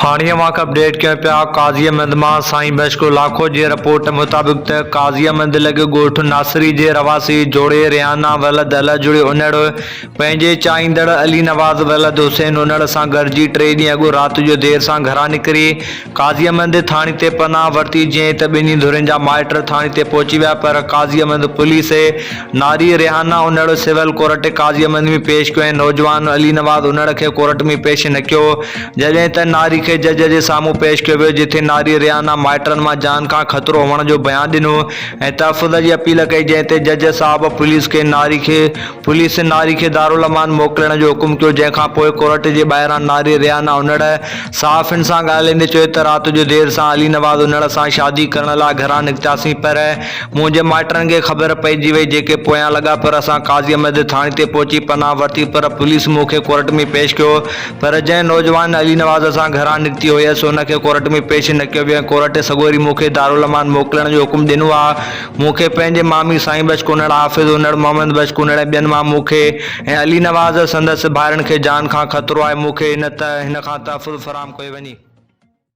हाणीअ मां अपडेट कयो पिया काज़ी अहमद मां साईं बशको लाखो जे रिपोर्ट मुताबिक़ त काज़ी अहमद लॻ ॻोठ नासरी जे रवासी जोड़े रिहाना वलद अल जुड़े उनड़ पंहिंजे चाहींदड़ अली नवाज़ वलद हुसैन उनड़ सां गॾिजी 3 ॾींहं अॻु राति जो देर सां घरां निकिरी काज़ी अहमद थाणे ते पनाह वरिती जंहिं त ॿिन्ही धुरनि जा माइट थाणे ते पहुची विया पर काज़ी अहमद पुलिस नारी रिहाना उनड़ सिविल कोर्ट काज़ी अहमद में पेश कयो ऐं नौजवान अली नवाज़ उनड़ खे कोर्ट में पेश न कयो जॾहिं त नारी खे जज जे साम्हूं पेश कयो वियो जिथे नारी रिहाना माइटनि मां जान खां ख़तरो हुअण जो बयान ॾिनो ऐं तहफ़ुज़ जी अपील कई जंहिं ते जज साहब पुलिस नारी खे दारुल अमान मोकिलण जो हुकुम कयो जंहिंखां पोइ कोर्ट जे ॿाहिरां नारी रिहाना उनड़ सहाफ़ियुनि सां ॻाल्हाईंदे चयो त राति जो देर सां अली नवाज़ उनड़ सां शादी करण लाइ घरां निकितासीं पर मुंहिंजे माइटनि खे ख़बर पइजी वई जेके पोयां लॻा पर असां काज़ी अहमद थाणे ते पहुची पनाह वरिती पर पुलिस मूंखे कोर्ट में पेश कयो पर जंहिं नौजवान अली नवाज़ सां घरां निकिती हुयसि हुनखे कोर्ट में पेश न कयो वियो कोर्ट सॻोरी मूंखे दारुल अमान मोकिलण जो हुकुम ॾिनो आहे मूंखे पंहिंजे मामी साईं बशको उनड़ हाफ़िज़ उनड़ मोहम्मद बशको उनड़ ॿियनि मां मूंखे ऐं अली नवाज़ संदसि भाइरनि खे जान खां ख़तरो आहे मूंखे हिन खां तहफ़ुज़ फ़राहम कयो वञे।